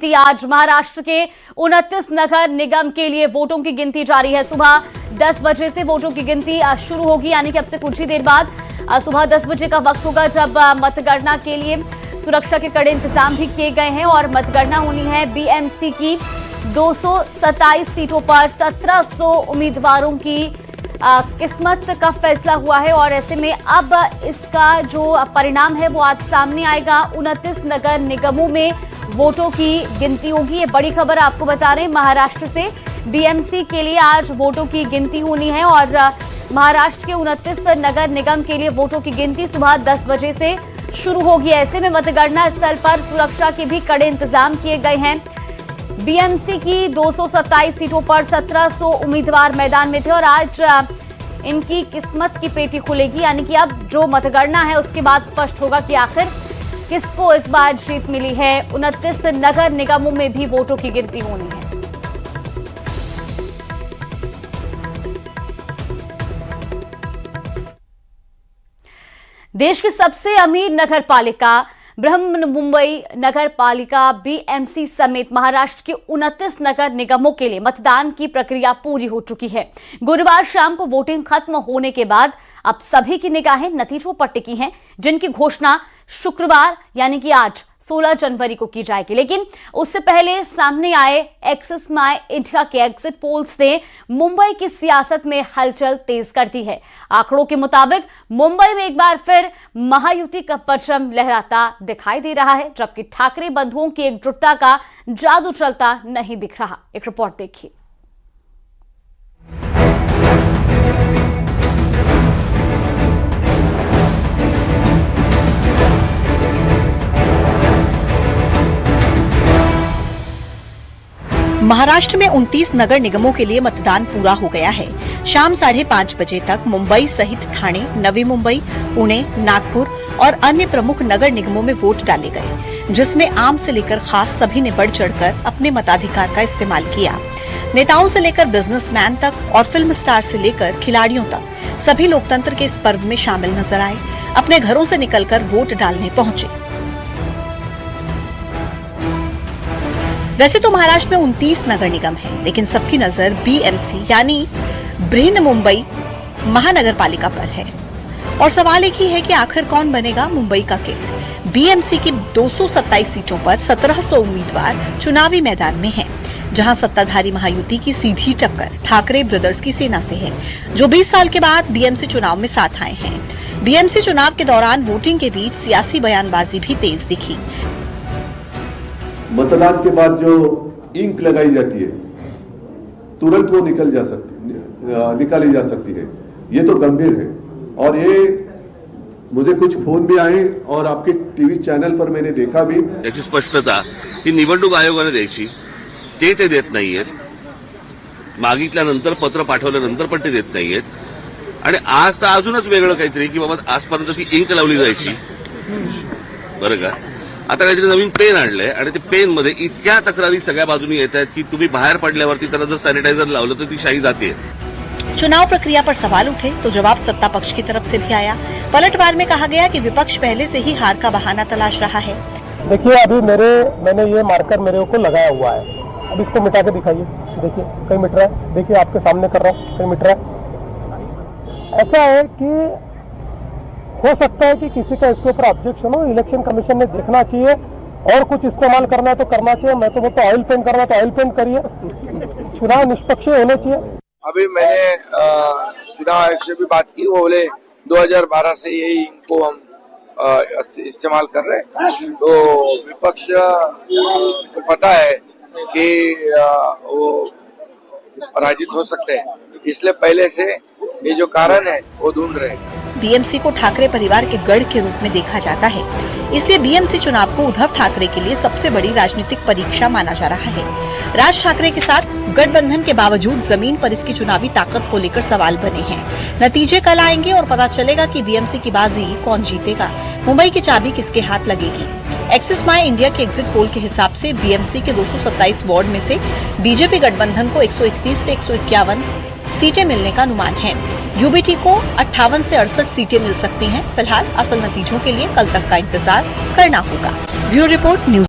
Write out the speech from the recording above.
गिनती आज महाराष्ट्र के 29 नगर निगम के लिए वोटों की गिनती जारी है। सुबह 10 बजे से वोटों की गिनती शुरू होगी, यानी कि अब से कुछ ही देर बाद सुबह 10 बजे का वक्त होगा, जब मतगणना के लिए सुरक्षा के कड़े इंतजाम भी किए गए हैं और मतगणना होनी है। बीएमसी की 227 सीटों पर 1700 उम्मीदवारों की किस्मत का फैसला हुआ है और ऐसे में अब इसका जो परिणाम है वो आज सामने आएगा। 29 नगर निगमों में वोटों की गिनती होगी। ये बड़ी खबर आपको बता रहे हैं महाराष्ट्र से। बीएमसी के लिए आज वोटों की गिनती होनी है और महाराष्ट्र के 29 नगर निगम के लिए वोटों की गिनती सुबह 10 बजे से शुरू होगी। ऐसे में मतगणना स्थल पर सुरक्षा के भी कड़े इंतजाम किए गए हैं। बीएमसी की 227 सीटों पर 1700 उम्मीदवार मैदान में थे और आज इनकी किस्मत की पेटी खुलेगी, यानी कि अब जो मतगणना है उसके बाद स्पष्ट होगा कि आखिर किसको इस बार जीत मिली है। 29 नगर निगमों में भी वोटों की गिनती होनी है। देश की सबसे अमीर नगर पालिका बृहन्मुंबई नगर पालिका बीएमसी समेत महाराष्ट्र के 29 नगर निगमों के लिए मतदान की प्रक्रिया पूरी हो चुकी है। गुरुवार शाम को वोटिंग खत्म होने के बाद अब सभी की निगाहें नतीजों पर टिकी हैं, जिनकी घोषणा शुक्रवार यानी कि आज 16 जनवरी को की जाएगी। लेकिन उससे पहले सामने आए एक्सिस माय इंडिया के एग्जिट पोल्स ने मुंबई की सियासत में हलचल तेज कर दी है। आंकड़ों के मुताबिक मुंबई में एक बार फिर महायुति का परचम लहराता दिखाई दे रहा है, जबकि ठाकरे बंधुओं की एकजुटता का जादू चलता नहीं दिख रहा। एक रिपोर्ट देखिए। महाराष्ट्र में 29 नगर निगमों के लिए मतदान पूरा हो गया है। शाम 5:30 बजे तक मुंबई सहित ठाणे, नवी मुंबई, पुणे, नागपुर और अन्य प्रमुख नगर निगमों में वोट डाले गए, जिसमें आम से लेकर खास सभी ने बढ़ चढ़कर अपने मताधिकार का इस्तेमाल किया। नेताओं से लेकर बिजनेसमैन तक और फिल्म स्टार से लेकर खिलाड़ियों तक सभी लोकतंत्र के इस पर्व में शामिल नजर आए, अपने घरों से निकलकर वोट डालने पहुंचे। वैसे तो महाराष्ट्र में 29 नगर निगम हैं, लेकिन सबकी नजर बीएमसी यानी बृहन्मुंबई महानगर पालिका पर है और सवाल एक ही है कि आखिर कौन बनेगा मुंबई का किंग। बीएमसी की 227 सीटों पर 1700 उम्मीदवार चुनावी मैदान में हैं, जहां सत्ताधारी महायुति की सीधी टक्कर ठाकरे ब्रदर्स की सेना से है, जो 20 साल के बाद बीएमसी चुनाव में साथ आए हैं। बीएमसी चुनाव के दौरान वोटिंग के बीच सियासी बयानबाजी भी तेज दिखी। मतदान के बाद जो इंक लगाई जाती है तुरंत वो निकाली जा सकती है। ये तो गंभीर है और ये मुझे कुछ फोन भी आए और आपके टीव्ही चॅनल पर मैंने देखा भी। याची स्पष्टता ही निवडणूक आयोगाने द्यायची, ते देत नाहीयेत। मागितल्यानंतर पत्र पाठवल्यानंतर पण ते देत नाहीयेत आणि आज तर अजूनच वेगळं काहीतरी की बाबा आजपर्यंत ती इंक लावली जायची, बरं का, आता काहीतरी नवीन पेन आणलंय आणि ते पेन मध्ये इतक्या तक्रारी सगळ्या बाजूनी येत आहेत की तुम्ही बाहेर पडल्यावरती त्याला जर सॅनिटायझर लावलं तर ती शाही जाते। चुनाव प्रक्रिया पर सवाल उठे तो जवाब सत्ता पक्ष की तरफ से भी आया। पलटवार में कहा गया कि विपक्ष पहले से ही हार का बहाना तलाश रहा है। देखिए, अभी मैंने ये मार्कर मेरे को लगाया हुआ है, अब इसको मिटा के दिखाइए। देखिए कहीं मिट रहा है, देखिए आपके सामने कर रहा हूँ, कहीं मिट रहा है। ऐसा है कि हो सकता है कि किसी का इसके ऊपर ऑब्जेक्शन हो, इलेक्शन कमीशन ने देखना चाहिए और कुछ इस्तेमाल करना है तो करना चाहिए। मैं तो बोलता ऑयल पेंट करना तो ऑयल पेंट करिए, चुनाव निष्पक्ष होने चाहिए। अभी मैंने चुनाव आयोग से भी बात की, वो बोले 2012 से यही इनको हम इस्तेमाल कर रहे हैं। तो विपक्ष को पता है कि वो पराजित हो सकते हैं, इसलिए पहले से ये जो कारण है वो ढूंढ रहे हैं। बीएमसी को ठाकरे परिवार के गढ़ के रूप में देखा जाता है, इसलिए बीएमसी चुनाव को उद्धव ठाकरे के लिए सबसे बड़ी राजनीतिक परीक्षा माना जा रहा है। राज ठाकरे के साथ गठबंधन के बावजूद जमीन पर इसकी चुनावी ताकत को लेकर सवाल बने हैं। नतीजे कल आएंगे और पता चलेगा कि बीएमसी की बाजी कौन जीतेगा, मुंबई की चाबी किसके हाथ लगेगी। एक्सिस माय इंडिया के एग्जिट पोल के हिसाब से बीएमसी के 227 वार्ड में से बीजेपी गठबंधन को 131 से 151 सीटें मिलने का अनुमान है। यूबीटी को 58 से 68 सीटें मिल सकती हैं। फिलहाल असल नतीजों के लिए कल तक का इंतजार करना होगा। Bureau report news.